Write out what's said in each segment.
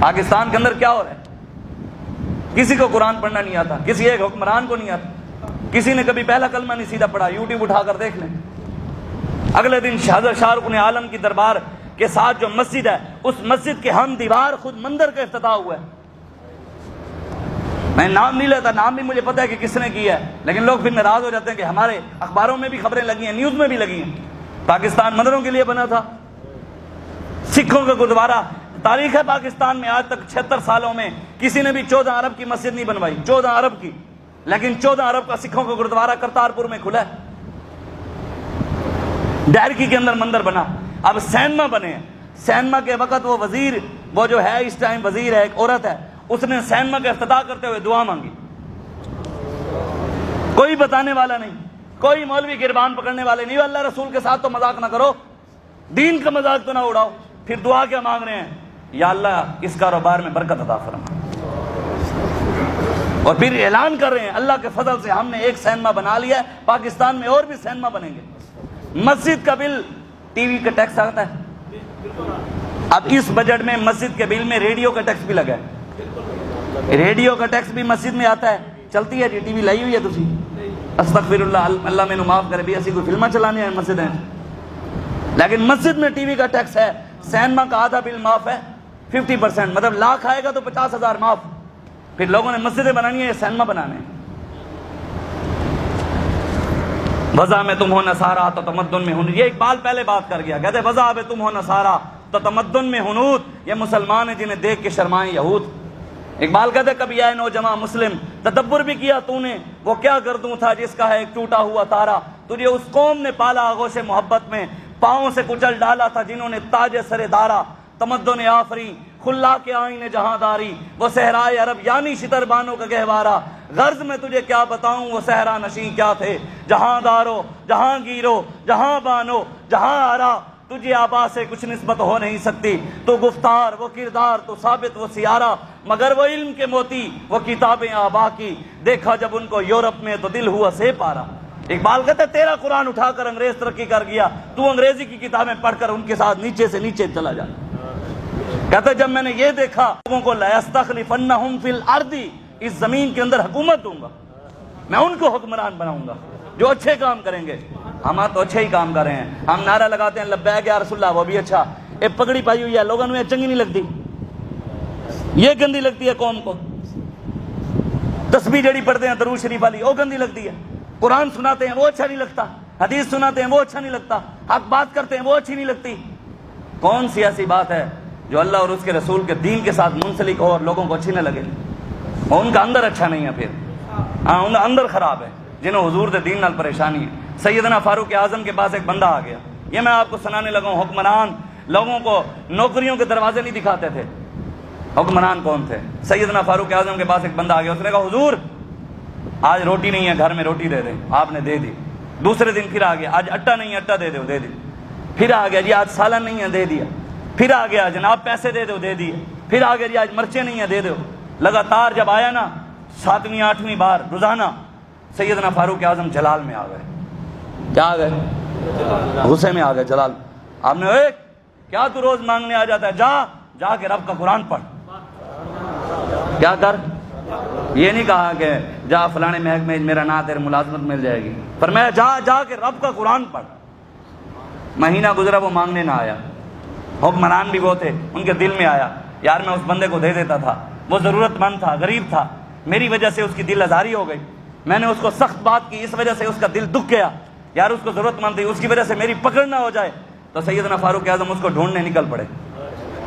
پاکستان کے اندر کیا ہو رہا ہے؟ کسی کو قرآن پڑھنا نہیں آتا، کسی ایک حکمران کو نہیں آتا، کسی نے کبھی پہلا کلمہ نہیں سیدھا پڑھا، یوٹیوب اٹھا کر دیکھ لیں۔ اگلے دن حضرت شاہ رخ عالم کی دربار کے ساتھ جو مسجد ہے، اس مسجد کے ہم دیوار خود مندر کا افتتاح ہوا ہے۔ میں نام نہیں لیتا، نام بھی مجھے پتہ ہے کہ کس نے کیا ہے، لیکن لوگ پھر ناراض ہو جاتے ہیں کہ ہمارے اخباروں میں بھی خبریں لگی ہیں، نیوز میں بھی لگی ہیں۔ پاکستان مندروں کے لیے بنا تھا، سکھوں کا گردوارہ۔ تاریخ ہے پاکستان میں آج تک 76 سالوں میں کسی نے بھی 14 ارب کی مسجد نہیں بنوائی، 14 ارب کی، لیکن 14 ارب کا سکھوں کا گردوارہ کرتارپور میں کھلا ہے۔ ڈیرکی کے اندر مندر بنا، اب سینما بنے ہیں۔ سینما کے وقت وہ وزیر، وہ جو ہے اس ٹائم وزیر ہے، ایک عورت ہے، اس نے سینما کا افتتاح کرتے ہوئے دعا مانگی۔ کوئی بتانے والا نہیں، کوئی مولوی گربان پکڑنے والے نہیں۔ اللہ رسول کے ساتھ تو مذاق نہ کرو، دین کا مذاق تو نہ اڑاؤ۔ پھر دعا کیا مانگ رہے ہیں؟ یا اللہ اس کاروبار میں برکت عطا فرما۔ اور پھر اعلان کر رہے ہیں اللہ کے فضل سے ہم نے ایک سینما بنا لیا ہے، پاکستان میں اور بھی سینما بنیں گے۔ مسجد کا بل، ٹی وی کا ٹیکس آتا ہے، اب اس بجٹ میں مسجد کے بل میں ریڈیو کا ٹیکس بھی لگا ہے۔ ریڈیو کا ٹیکس بھی مسجد میں آتا ہے۔ چلتی ہے جی ٹی وی لائی ہوئی ہے تسی؟ استغفر اللہ، اللہ میں معاف کرے بھی، ایسی کوئی فلمیں چلانے ہیں مسجد ہیں، لیکن مسجد میں ٹی وی کا ٹیکس ہے۔ سینما کا آدھا بل معاف ہے، 50%، مطلب لاکھ آئے گا تو 50,000 معاف۔ پھر لوگوں نے مسجدیں بنانی ہیں، سینما بنانے ہیں۔ وضع میں تم ہو نصارا تو تمدن میں ہنود، یہ اقبال پہلے بات کر گیا، کہتے وضع میں تم ہو نصارا تو تمدن میں ہنود، یہ مسلمان ہیں جنہیں دیکھ کے شرمائیں یہود۔ اقبال کہتے کبھی آئے نوجوان مسلم، تدبر بھی کیا تو نے، وہ کیا گردوں تھا جس کا ہے ایک ٹوٹا ہوا تارا، تجھے اس قوم نے پالا آغوش محبت میں، پاؤں سے کچل ڈالا تھا جنہوں نے تاج سر دارا، تمدن آفری خلا کے آئین جہاں داری، وہ صحرائے عرب یعنی شتر بانوں کا گہوارہ، غرض میں تجھے کیا بتاؤں وہ صحرا نشین کیا تھے، جہاں دارو جہاں گیرو جہاں بانو جہاں آرا، تجھے آبا سے کچھ نسبت ہو نہیں سکتی، تو گفتار وہ کردار تو ثابت وہ سیارہ، مگر وہ علم کے موتی وہ کتابیں آبا کی، دیکھا جب ان کو یورپ میں تو دل ہوا سے پارا۔ اقبال کہتا ہے تیرا قرآن اٹھا کر انگریز ترقی کر گیا، تو انگریزی کی کتابیں پڑھ کر ان کے ساتھ نیچے سے نیچے چلا جا۔ کہتا ہے جب میں نے یہ دیکھا لوگوں کو لَيَسْتَخْلِفَنَّهُمْ فِي الْأَرْضِ، اس زمین کے اندر حکومت دوں گا، میں ان کو حکمران بناؤں گا جو اچھے کام کریں گے۔ ہم تو اچھے ہی کام کر رہے ہیں، ہم نعرہ لگاتے ہیں لبیک یا رسول اللہ، وہ بھی اچھا، ایک پگڑی پائی ہوئی ہے، لوگوں نے چنگی نہیں لگتی، یہ گندی لگتی ہے قوم کو۔ تسبیح جڑی پڑھتے ہیں درود شریف والی، وہ گندی لگتی ہے۔ قرآن سناتے ہیں وہ اچھا نہیں لگتا، حدیث سناتے ہیں وہ اچھا نہیں لگتا، حق بات کرتے ہیں وہ اچھی نہیں لگتی۔ کون سی ایسی بات ہے جو اللہ اور اس کے رسول کے دین کے ساتھ منسلک ہو اور لوگوں کو اچھی نہ لگے؟ اور ان کا اندر اچھا نہیں ہے، پھر ان کا اندر خراب ہے، جنہوں حضور دے دین نال پریشانی ہے۔ سیدنا فاروق اعظم کے پاس ایک بندہ آ گیا، یہ میں آپ کو سنانے لگا ہوں۔ حکمران لوگوں کو نوکریوں کے دروازے نہیں دکھاتے تھے۔ حکمران کون تھے؟ سیدنا فاروق اعظم کے پاس ایک بندہ آ گیا، اس نے کہا حضور آج روٹی نہیں ہے گھر میں، روٹی دے دیں، آپ نے دے دی۔ دوسرے دن پھر آ گیا، آج آٹا نہیں ہے، آٹا دے دو، دے دی۔ پھر آ گیا جی آج سالن نہیں ہے، دے دیا۔ پھر آ گیا جناب پیسے دے دو، دے دیے۔ پھر آ گیا جی آج مرچیں نہیں ہیں، دے دو۔ لگاتار جب آیا نا 7ویں 8ویں بار روزانہ، سیدنا فاروق اعظم جلال میں آ گئے۔ کیا آ گئے؟ غصے میں آ گئے، جلال۔ آپ نے اے کیا تو روز مانگنے آ جاتا ہے، جا کے رب کا قرآن پڑھ۔ کیا کر؟ یہ نہیں کہا کہ جا فلانے محکمے میرا نام تیرے ملازمت مل جائے گی، فرمایا جا کے رب کا قرآن پڑھ۔ مہینہ گزرا وہ مانگنے نہ آیا۔ حکمران بھی وہ تھے، ان کے دل میں آیا یار میں اس بندے کو دے دیتا تھا، وہ ضرورت مند تھا، غریب تھا، میری وجہ سے اس کی دل آزاری ہو گئی، میں نے اس کو سخت بات کی، اس وجہ سے اس کا دل دکھ گیا، یار اس کو ضرورت مند تھی، اس کی وجہ سے میری پکڑ نہ ہو جائے۔ تو سیدنا فاروق اعظم اس کو ڈھونڈنے نکل پڑے۔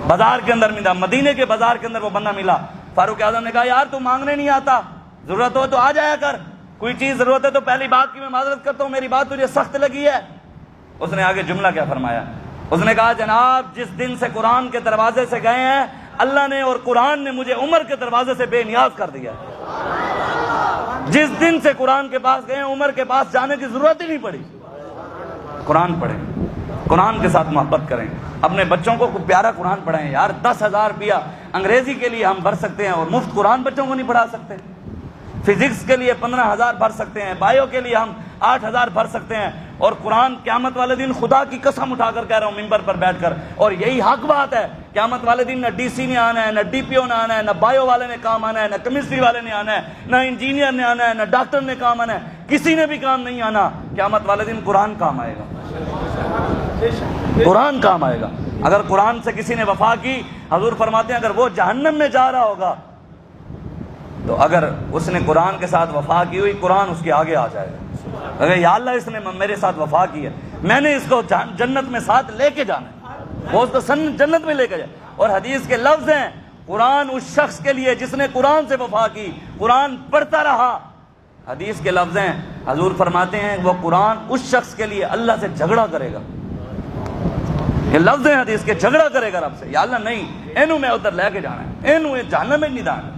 بازار کے اندر ملا، مدینے کے بازار کے اندر وہ بندہ ملا۔ فاروق اعظم نے کہا یار تو مانگنے نہیں آتا، ضرورت ہو تو آ جایا کر، کوئی چیز ضرورت ہے تو پہلی بات کی میں معذرت کرتا ہوں، میری بات تجھے سخت لگی ہے۔ اس نے آگے جملہ کیا فرمایا؟ اس نے کہا جناب جس دن سے قرآن کے دروازے سے گئے ہیں اللہ نے اور قرآن نے مجھے عمر کے دروازے سے بے نیاز کر دیا۔ جس دن سے قرآن کے پاس گئے ہیں عمر کے پاس جانے کی ضرورت ہی نہیں پڑی۔ قرآن پڑھیں، قرآن کے ساتھ محبت کریں، اپنے بچوں کو پیارا قرآن پڑھائیں۔ یار 10,000 روپیہ انگریزی کے لیے ہم بھر سکتے ہیں اور مفت قرآن بچوں کو نہیں پڑھا سکتے۔ فزکس کے لیے 15,000 بھر سکتے ہیں، بایو کے لیے ہم 8,000 بھر سکتے ہیں، اور قرآن قیامت والے دن خدا کی قسم اٹھا کر کہہ رہا ہوں ممبر پر بیٹھ کر، اور یہی حق بات ہے، قیامت والے دن نہ ڈی سی نے آنا ہے، نہ ڈی پی او نے آنا ہے، نہ بایو والے نے کام آنا ہے، نہ کیمسٹری والے نے آنا ہے، نہ انجینئر نے آنا ہے، نہ ڈاکٹر نے کام آنا ہے، کسی نے بھی کام نہیں آنا۔ قیامت والے دن قرآن کام آئے گا، قرآن کام آئے گا۔ اگر قرآن سے کسی نے وفا کی، حضور فرماتے ہیں اگر وہ جہنم میں جا رہا ہوگا تو اگر اس نے قرآن کے ساتھ وفا کی ہوئی، قرآن اس کے آگے آ جائے گا، اگر یا اللہ اس نے میرے ساتھ وفا کی ہے، میں نے اس کو جنت میں ساتھ لے کے جانا ہے، وہ اس کو جنت میں لے کے جائے۔ اور حدیث کے لفظ ہیں، قرآن اس شخص کے لیے جس نے قرآن سے وفا کی، قرآن پڑھتا رہا۔ حدیث کے لفظ ہیں، حضور فرماتے ہیں وہ قرآن اس شخص کے لیے اللہ سے جھگڑا کرے گا۔ یہ لفظ ہیں حدیث کے، جھگڑا کرے گا رب سے، یا اللہ نہیں، اینو میں ادھر لے کے جانا ہے، اینو جہنم میں نہیں جانا۔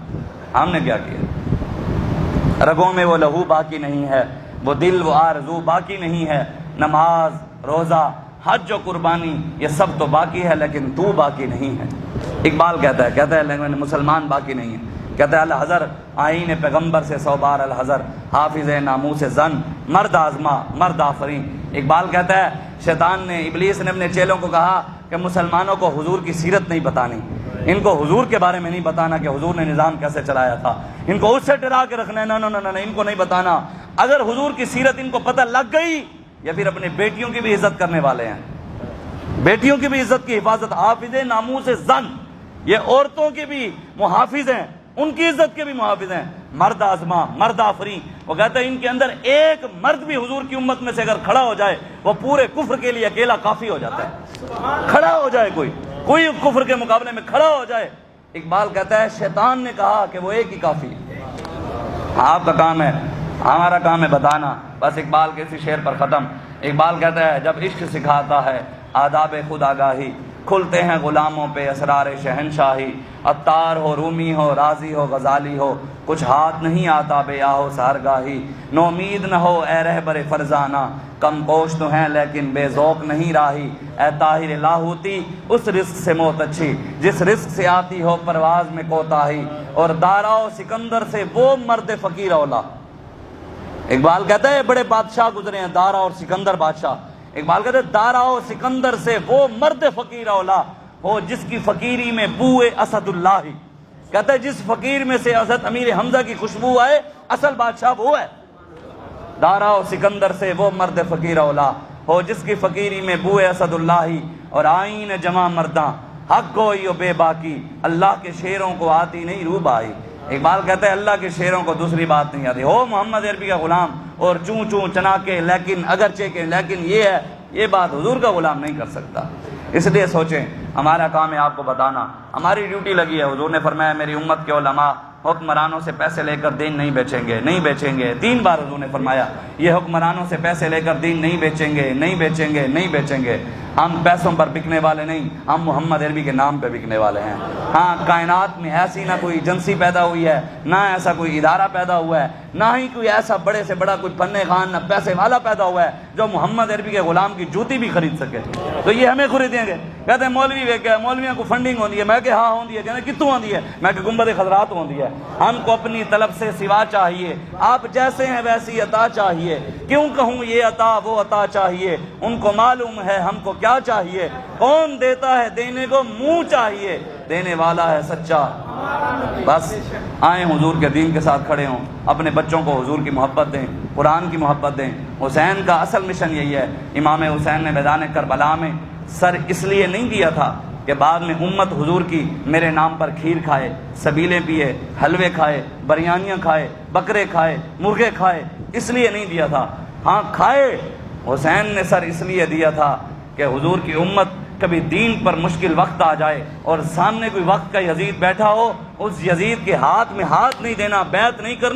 ہم نے کیا کیا؟ رگوں میں وہ لہو باقی نہیں ہے، وہ دل وہ آرزو باقی نہیں ہے، نماز روزہ حج و قربانی یہ سب تو باقی ہے لیکن تو باقی نہیں ہے۔ اقبال کہتا ہے لیکن مسلمان باقی نہیں ہے۔ کہتا ہے الحذر آئین پیغمبر سے 100 بار الحذر، حافظ ناموس زن مرد آزما مرد آفرین۔ اقبال کہتا ہے شیطان نے، ابلیس نے اپنے چیلوں کو کہا کہ مسلمانوں کو حضور کی سیرت نہیں بتانی، ان کو حضور کے بارے میں نہیں بتانا کہ حضور نے نظام کیسے چلایا تھا، ان کو اس سے ڈرا کے رکھنا ہے، نہ ان کو نہیں بتانا۔ اگر حضور کی سیرت ان کو پتہ لگ گئی، یا پھر اپنے بیٹیوں کی بھی عزت کرنے والے ہیں، بیٹیوں کی بھی عزت کی حفاظت، حافظ ناموس زن، یہ عورتوں کے بھی محافظ ہیں، ان کی عزت کے بھی محافظ ہیں، مرد آزما مرد آفرین۔ وہ کہتے ہیں ان کے اندر ایک مرد بھی حضور کی امت میں سے اگر کھڑا ہو جائے، وہ پورے کفر کے لیے اکیلا کافی ہو جاتا ہے۔ کھڑا ہو جائے کوئی کفر کے مقابلے میں کھڑا ہو جائے۔ اقبال کہتا ہے شیطان نے کہا کہ وہ ایک ہی کافی ہے۔ آپ کا کام ہے، ہمارا کام ہے بتانا۔ بس اقبال کے اسی شعر پر ختم۔ اقبال کہتا ہے جب عشق سکھاتا ہے آداب خود آگاہی، کھلتے ہیں غلاموں پہ اسرار شہنشاہی، عطار ہو رومی ہو رازی ہو غزالی ہو، کچھ ہاتھ نہیں آتا بے آہو سہرگاہی، نومید نہ ہو اے رہبر فرزانہ، کم پوش تو ہیں لیکن بے ذوق نہیں راہی، اے طاہر لاہوتی اس رزق سے موت اچھی جس رزق سے آتی ہو پرواز میں کوتاہی، اور دارا و سکندر سے وہ مرد فقیر اولا۔ اقبال کہتا ہے بڑے بادشاہ گزرے ہیں، دارا اور سکندر بادشاہ۔ اقبال کہتے ہیں دارا و سکندر سے وہ مرد فقیر اولا ہو جس کی فقیری میں بوئے اسد اللہ ہی۔ کہتا ہے جس فقیر میں سے حضرت امیر حمزہ کی خوشبو آئے، اصل بادشاہ وہ ہے۔ دارا و سکندر سے وہ مرد فقیر اولا ہو جس کی فقیری میں بوئے اسد اللہ ہی، اور آئین جمع مرداں حق گوئی و بے باکی، اللہ کے شیروں کو آتی نہیں روب آئی۔ اقبال کہتا ہے اللہ کے شیروں کو دوسری بات نہیں آتی، ہو محمد عربی کا غلام اور چوں چوں چنا کے لیکن اگرچہ کے، لیکن یہ ہے، یہ بات حضور کا غلام نہیں کر سکتا۔ اس لیے سوچیں، ہمارا کام ہے آپ کو بتانا، ہماری ڈیوٹی لگی ہے۔ حضور نے فرمایا میری امت کے علماء حکمرانوں سے پیسے لے کر دین نہیں بیچیں گے۔ 3 بار حضور نے فرمایا یہ حکمرانوں سے پیسے لے کر دین نہیں بیچیں گے۔ ہم پیسوں پر بکنے والے نہیں، ہم محمد عربی کے نام پہ بکنے والے ہیں۔ ہاں، کائنات میں ایسی نہ کوئی ایجنسی پیدا ہوئی ہے، نہ ایسا کوئی ادارہ پیدا ہوا ہے، نہ ہی کوئی ایسا بڑے سے بڑا کوئی پنے خان نہ پیسے والا پیدا ہوا ہے جو محمد عربی کے غلام کی جوتی بھی خرید سکے، تو یہ ہمیں خریدیں گے۔ کہتے ہیں مولوی ویکیا، مولویوں کو فنڈنگ ہوتی ہے، میں کہ ہاں ہوتی ہے، کہتے کتوں ہوتی ہے، میں کہ گنبد خضرات ہوتی ہے۔ ہم کو اپنی طلب سے سوا چاہیے، آپ جیسے ہیں ویسی عطا چاہیے، کیوں کہوں یہ عطا وہ عطا چاہیے، ان کو معلوم ہے ہم کو کیا چاہیے، کون دیتا ہے دینے کو منہ چاہیے، دینے والا ہے سچا۔ بس آئیں حضور کے دین کے ساتھ کھڑے ہوں، اپنے بچوں کو حضور کی محبت دیں، قرآن کی محبت دیں۔ حسین کا اصل مشن یہی ہے۔ امام حسین نے میدان کربلا میں سر اس لیے نہیں دیا تھا کہ بعد میں امت حضور کی میرے نام پر کھیر کھائے، سبیلے پیے، حلوے کھائے، بریانیاں کھائے، بکرے کھائے، مرغے کھائے، اس لیے نہیں دیا تھا۔ ہاں کھائے، حسین نے سر اس لیے دیا تھا کہ حضور کی امت کبھی دین پر مشکل وقت آ جائے اور سامنے کوئی وقت کا یزید بیٹھا ہو، اس یزید کے ہاتھ میں ہاتھ نہیں دینا، بیعت نہیں کرنی۔